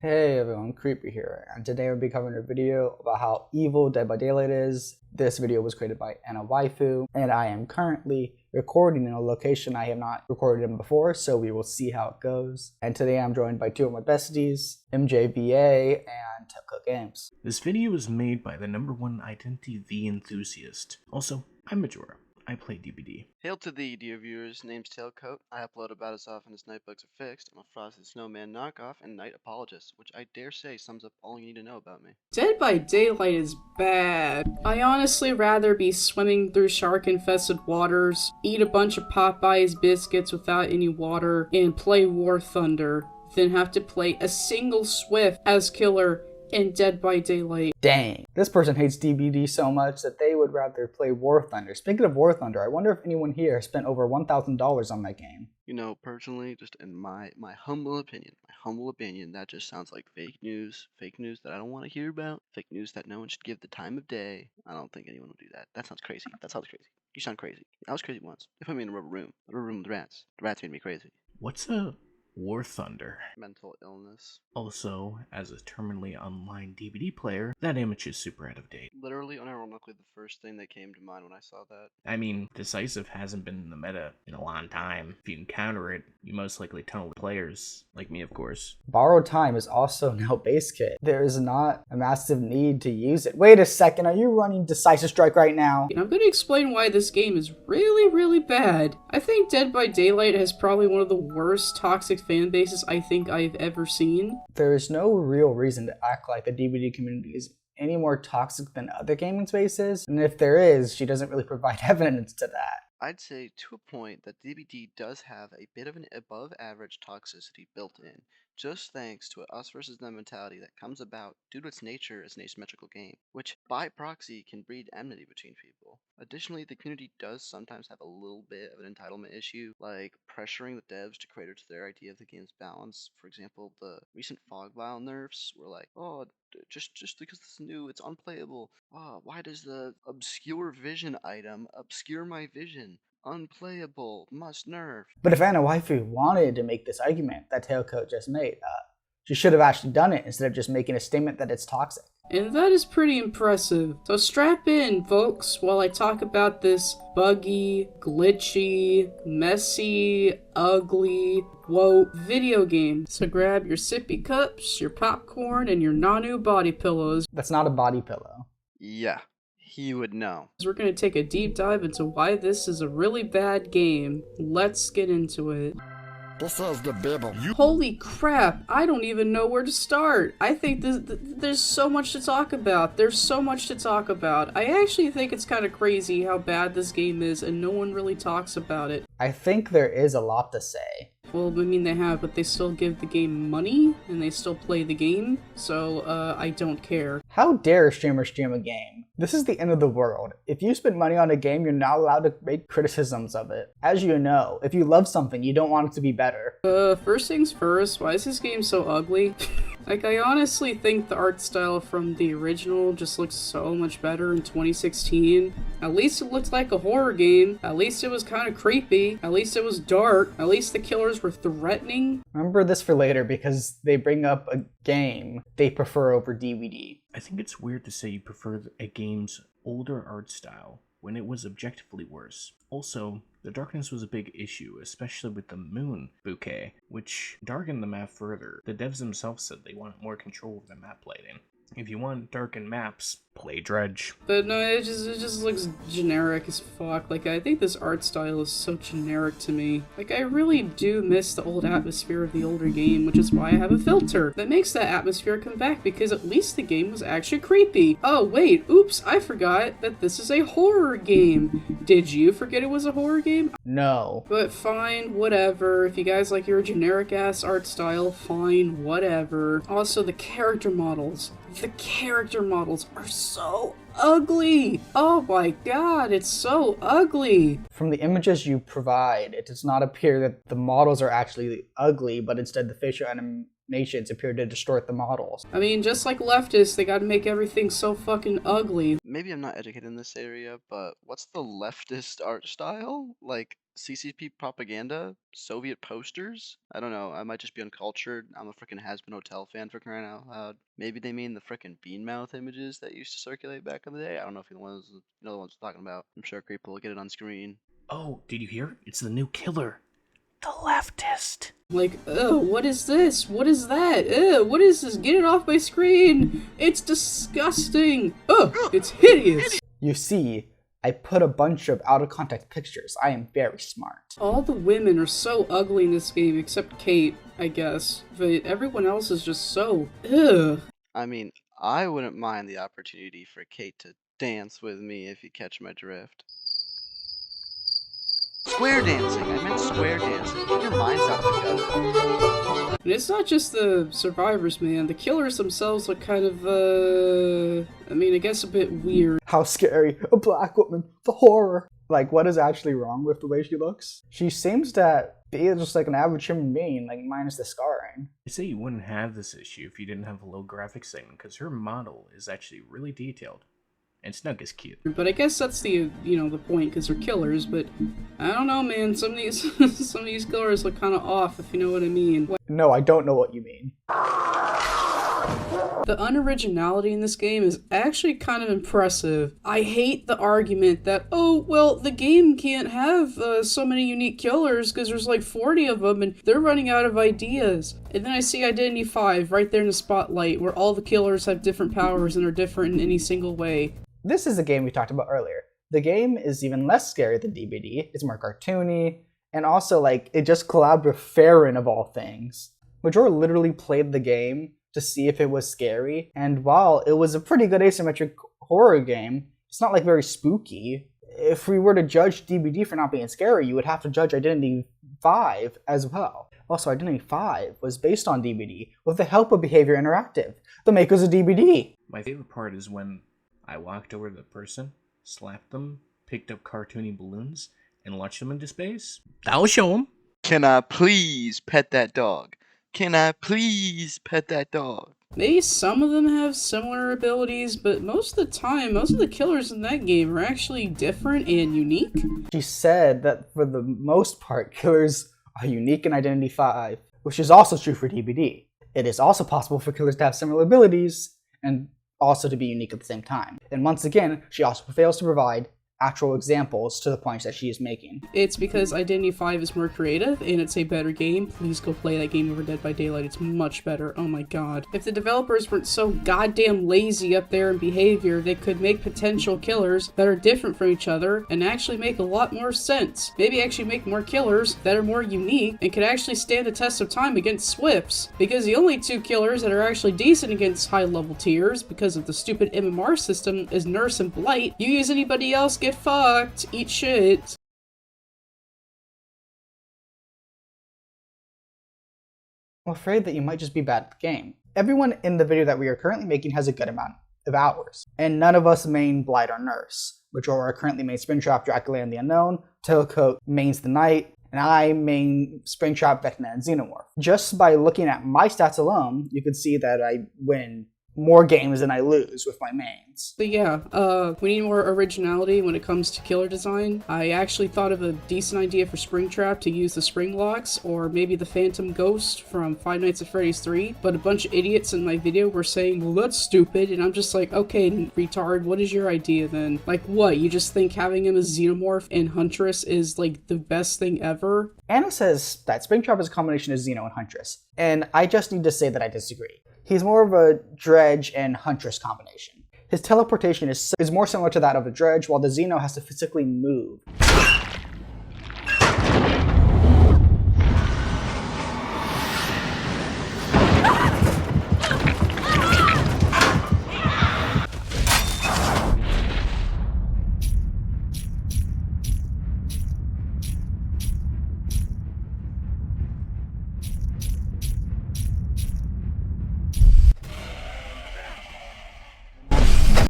Hey everyone, Creepy here, and today we'll be covering a video about how evil Dead by Daylight is. This video was created by Anna Waifu, and I am currently recording in a location I have not recorded in before, so we will see how it goes. And today I'm joined by two of my besties, MJVA and Telco Games. This video was made by the #1 Identity V enthusiast. Also, I'm Majora. I play DBD. Hail to thee, dear viewers. Name's Tailcoat. I upload about as often as night bugs are fixed. I'm a Frosted Snowman knockoff and night apologist, which I dare say sums up all you need to know about me. Dead by Daylight is bad. I honestly rather be swimming through shark-infested waters, eat a bunch of Popeye's biscuits without any water, and play War Thunder than have to play a single Swift as killer in Dead by Daylight. Dang, this person hates DBD so much that they would rather play War Thunder. Speaking of War Thunder, I wonder if anyone here has spent over $1,000 on that game. You know, personally, just in my humble opinion, that just sounds like fake news that I don't want to hear about, fake news that no one should give the time of day. I don't think anyone will do that. That sounds crazy. You sound crazy. I was crazy once. They put me in a rubber room with rats. The rats made me crazy. What's a War Thunder? Mental illness. Also, as a terminally online DVD player, that image is super out of date. Literally, unironically, the first thing that came to mind when I saw that. I mean, Decisive hasn't been in the meta in a long time. If you encounter it, you most likely tunnel the players, like me of course. Borrowed Time is also now base kit. There is not a massive need to use it. Wait a second, are you running Decisive Strike right now? I'm going to explain why this game is really bad. I think Dead by Daylight has probably one of the worst toxic fan bases I think I've ever seen. There is no real reason to act like the DVD community is any more toxic than other gaming spaces, and if there is, she doesn't really provide evidence to that. I'd say to a point that DBD does have a bit of an above average toxicity built in, just thanks to an us versus them mentality that comes about due to its nature as an asymmetrical game, which by proxy can breed enmity between people. Additionally, the community does sometimes have a little bit of an entitlement issue, like pressuring the devs to cater to their idea of the game's balance. For example, the recent fog vial nerfs were like, oh, just because it's new, it's unplayable. Why does the obscure vision item obscure my vision? Unplayable, must nerf. But if Anna Waifu wanted to make this argument that Tailcoat just made, she should have actually done it instead of just making a statement that it's toxic. And that is pretty impressive. So strap in, folks, while I talk about this buggy, glitchy, messy, ugly, video game. So grab your sippy cups, your popcorn, and your Nanu body pillows. That's not a body pillow. Yeah, he would know. We're going to take a deep dive into why this is a really bad game. Let's get into it. This is the Bible. Holy crap, I don't even know where to start. I think there's so much to talk about. I actually think it's kind of crazy how bad this game is and no one really talks about it. I think there is a lot to say. Well, I mean, they have, but they still give the game money, and they still play the game, so, I don't care. How dare a streamer stream a game? This is the end of the world. If you spend money on a game, you're not allowed to make criticisms of it. As you know, if you love something, you don't want it to be better. First things first, why is this game so ugly? Like, I honestly think the art style from the original just looks so much better in 2016. At least it looked like a horror game. At least it was kind of creepy. At least it was dark. At least the killers were threatening. Remember this for later because they bring up a game they prefer over DVD. I think it's weird to say you prefer a game's older art style when it was objectively worse. Also, the darkness was a big issue, especially with the moon bouquet, which darkened the map further. The devs themselves said they wanted more control of the map lighting. If you want darkened maps, play Dredge. But no, it just looks generic as fuck. Like, I think this art style is so generic to me. Like, I really do miss the old atmosphere of the older game, which is why I have a filter that makes that atmosphere come back, because at least the game was actually creepy. Oh, wait, oops, I forgot that this is a horror game. Did you forget it was a horror game? No. But fine, whatever. If you guys like your generic-ass art style, fine, whatever. Also, the character models. The character models are so ugly. Oh my god, it's so ugly. From the images you provide, it does not appear that the models are actually ugly, but instead the facial animations appear to distort the models. I mean, just like leftists, they gotta make everything so fucking ugly. Maybe I'm not educated in this area, but what's the leftist art style? Like, CCP propaganda? Soviet posters? I don't know. I might just be uncultured. I'm a freaking Has-Been Hotel fan for crying out loud. Maybe they mean the freaking bean mouth images that used to circulate back in the day. I don't know if you know the ones we're talking about. I'm sure people will get it on screen. Oh, did you hear? It's the new killer. The leftist. Like, what is this? What is that? What is this? Get it off my screen! It's disgusting! It's hideous! You see, I put a bunch of out of context pictures. I am very smart. All the women are so ugly in this game, except Kate, I guess. But everyone else is just so, ugh. I mean, I wouldn't mind the opportunity for Kate to dance with me if you catch my drift. Square dancing! I meant square dancing. Get your minds out the gutter. And it's not just the survivors, man. The killers themselves look kind of, I mean, I guess a bit weird. How scary. A black woman. The horror. Like, what is actually wrong with the way she looks? She seems to be just like an average human being, like minus the scarring. I say you wouldn't have this issue if you didn't have a low graphics setting, because her model is actually really detailed. And Snug is cute. But I guess that's the, the point, because they're killers, but I don't know, man. Some of these, some of these killers look kind of off, if you know what I mean. No, I don't know what you mean. The unoriginality in this game is actually kind of impressive. I hate the argument that, oh, well, the game can't have so many unique killers because there's like 40 of them and they're running out of ideas. And then I see Identity 5 right there in the spotlight where all the killers have different powers and are different in any single way. This is a game we talked about earlier. The game is even less scary than DBD. It's more cartoony, and also, like, it just collabed with Farron of all things. Major literally played the game to see if it was scary, and while it was a pretty good asymmetric horror game, it's not, like, very spooky. If we were to judge DBD for not being scary, you would have to judge Identity 5 as well. Also, Identity 5 was based on DBD with the help of Behavior Interactive, the makers of DBD. My favorite part is when I walked over to the person, slapped them, picked up cartoony balloons, and launched them into space. That'll show them. Can I please pet that dog? Can I please pet that dog? Maybe some of them have similar abilities, but most of the time, most of the killers in that game are actually different and unique. She said that for the most part, killers are unique in Identity 5, which is also true for DBD. It is also possible for killers to have similar abilities, and also to be unique at the same time. And once again, she also fails to provide actual examples to the points that she is making. It's because Identity 5 is more creative and it's a better game. Please go play that game over Dead by Daylight. It's much better. Oh my god. If the developers weren't so goddamn lazy up there in behavior, they could make potential killers that are different from each other and actually make a lot more sense. Maybe actually make more killers that are more unique and could actually stand the test of time against Swifts. Because the only two killers that are actually decent against high level tiers because of the stupid MMR system is Nurse and Blight. You use anybody else, get fucked, eat shit. I'm afraid that you might just be bad at the game. Everyone in the video that we are currently making has a good amount of hours, and none of us main Blight or Nurse, which are currently main Springtrap, Dracula, and the Unknown, Tailcoat mains the Knight, and I main Springtrap, Vecna, and Xenomorph. Just by looking at my stats alone, you could see that I win more games than I lose with my mains. But yeah, we need more originality when it comes to killer design. I actually thought of a decent idea for Springtrap to use the spring locks, or maybe the Phantom Ghost from Five Nights at Freddy's 3, but a bunch of idiots in my video were saying, well, that's stupid, and I'm just like, okay, retard, what is your idea then? Like, what, you just think having him as Xenomorph and Huntress is, like, the best thing ever? Anna says that Springtrap is a combination of Xeno and Huntress, and I just need to say that I disagree. He's more of a Dredge and Huntress combination. His teleportation is more similar to that of a Dredge, while the Xeno has to physically move.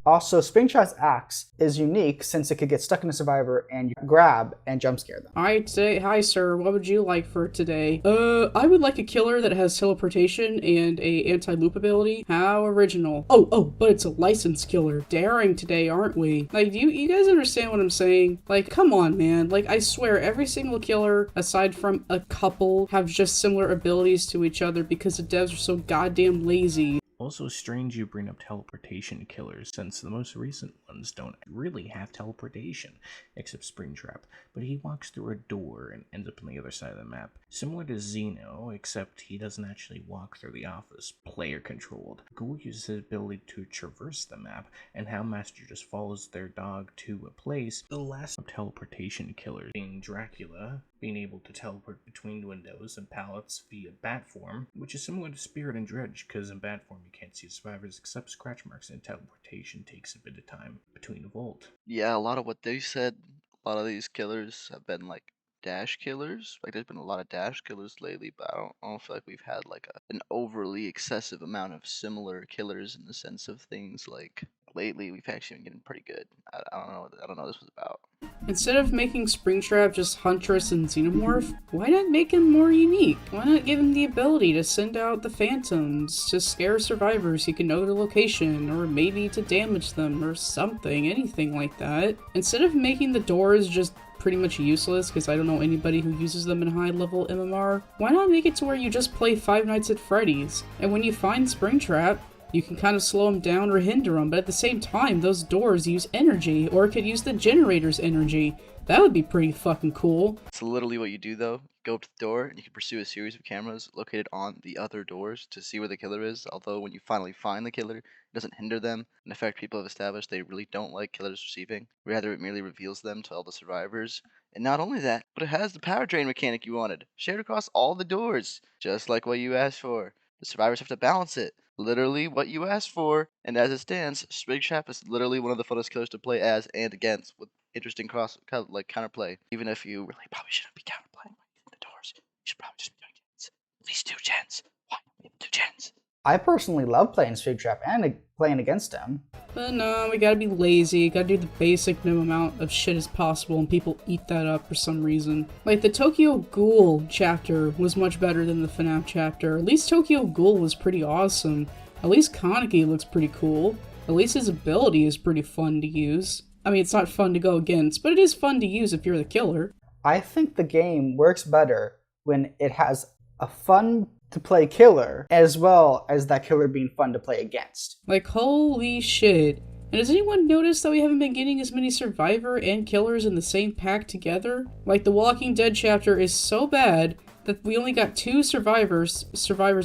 Also, Springtrap's axe is unique since it could get stuck in a survivor and you grab and jump scare them. I'd say, hi sir, what would you like for today? I would like a killer that has teleportation and a anti-loop ability. How original. Oh, but it's a licensed killer. Daring today, aren't we? Like, do you guys understand what I'm saying? Like, come on, man. Like, I swear, every single killer, aside from a couple, have just similar abilities to each other because the devs are so goddamn lazy. Also strange you bring up teleportation killers, since the most recent ones don't really have teleportation, except Springtrap, but he walks through a door and ends up on the other side of the map. Similar to Xeno, except he doesn't actually walk through the office, player controlled. Ghoul uses his ability to traverse the map, and Houndmaster just follows their dog to a place. The last teleportation killers being Dracula, being able to teleport between windows and pallets via bat form, which is similar to Spirit and Dredge, because in bat form you can't see survivors except scratch marks, and teleportation takes a bit of time between a vault. Yeah, a lot of what they said, a lot of these killers have been like dash killers. Like there's been a lot of dash killers lately, but I don't feel like we've had like an overly excessive amount of similar killers in the sense of things like lately we've actually been getting pretty good. I don't know what this was about. Instead of making Springtrap just Huntress and Xenomorph, why not make him more unique? Why not give him the ability to send out the phantoms to scare survivors so you can know their location, or maybe to damage them or something, anything like that. Instead of making the doors just pretty much useless, because I don't know anybody who uses them in high-level MMR, why not make it to where you just play Five Nights at Freddy's, and when you find Springtrap, you can kind of slow them down or hinder them, but at the same time, those doors use energy, or it could use the generator's energy. That would be pretty fucking cool. It's literally what you do though. Go up to the door and you can pursue a series of cameras located on the other doors to see where the killer is, although when you finally find the killer, it doesn't hinder them. In fact, people have established they really don't like killers receiving. Rather, it merely reveals them to all the survivors. And not only that, but it has the power drain mechanic you wanted, shared across all the doors, just like what you asked for. The survivors have to balance it. Literally what you asked for, and as it stands, Springtrap is literally one of the funnest killers to play as and against, with interesting counterplay. Even if you really probably shouldn't be counterplaying the doors, you should probably just be doing gens. At least 2 gens. Why? 2 gens. I personally love playing Springtrap and playing against him. But no, we gotta be lazy, gotta do the basic minimum amount of shit as possible, and people eat that up for some reason. Like, the Tokyo Ghoul chapter was much better than the FNAF chapter. At least Tokyo Ghoul was pretty awesome. At least Kaneki looks pretty cool. At least his ability is pretty fun to use. I mean, it's not fun to go against, but it is fun to use if you're the killer. I think the game works better when it has a fun to play killer, as well as that killer being fun to play against. Like, holy shit. And has anyone noticed that we haven't been getting as many survivor and killers in the same pack together? Like, the Walking Dead chapter is so bad that we only got 2 survivors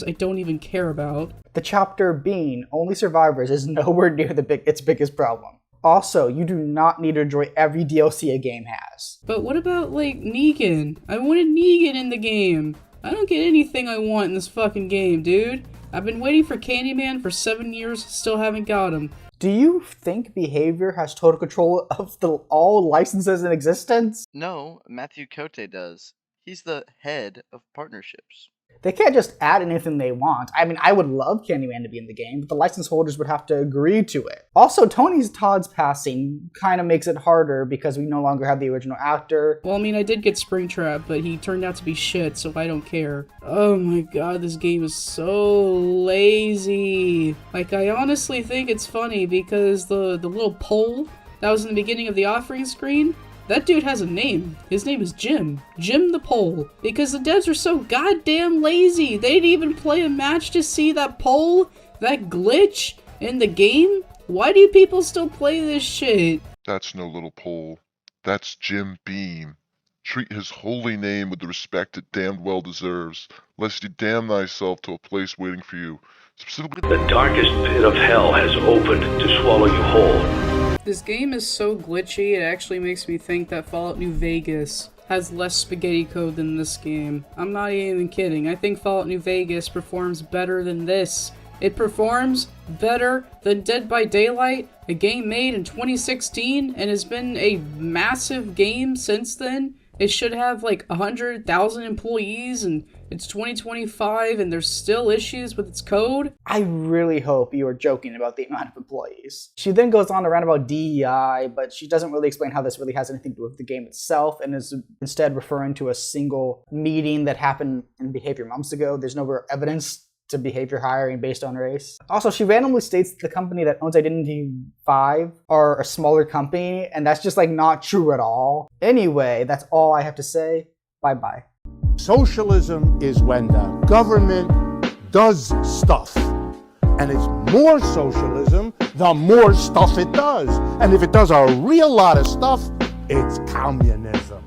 I don't even care about. The chapter being only survivors is nowhere near its biggest problem. Also, you do not need to enjoy every DLC a game has. But what about, like, Negan? I wanted Negan in the game. I don't get anything I want in this fucking game, dude. I've been waiting for Candyman for 7 years, still haven't got him. Do you think Behavior has total control of all licenses in existence? No, Matthew Cote does. He's the head of partnerships. They can't just add anything they want. I mean, I would love Candyman to be in the game, but the license holders would have to agree to it. Also, Tony Todd's passing kind of makes it harder because we no longer have the original actor. Well, I mean, I did get Springtrap, but he turned out to be shit, so I don't care. Oh my god, this game is so lazy. Like, I honestly think it's funny because the little poll that was in the beginning of the offering screen, that dude has a name. His name is Jim. Jim the Pole. Because the devs are so goddamn lazy. They didn't even play a match to see that pole, that glitch in the game. Why do people still play this shit? That's no little pole. That's Jim Beam. Treat his holy name with the respect it damned well deserves, lest you damn thyself to a place waiting for you. Specifically, the darkest pit of hell has opened to swallow you whole. This game is so glitchy, it actually makes me think that Fallout New Vegas has less spaghetti code than this game. I'm not even kidding. I think Fallout New Vegas performs better than this. It performs better than Dead by Daylight, a game made in 2016 and has been a massive game since then. It should have like 100,000 employees and It's 2025 and there's still issues with its code? I really hope you are joking about the amount of employees. She then goes on to rant about DEI, but she doesn't really explain how this really has anything to do with the game itself, and is instead referring to a single meeting that happened in behavior months ago. There's no real evidence to behavior hiring based on race. Also, she randomly states that the company that owns Identity 5 are a smaller company, and that's just like not true at all. Anyway, that's all I have to say. Bye-bye. Socialism is when the government does stuff. And it's more socialism the more stuff it does. And if it does a real lot of stuff, it's communism.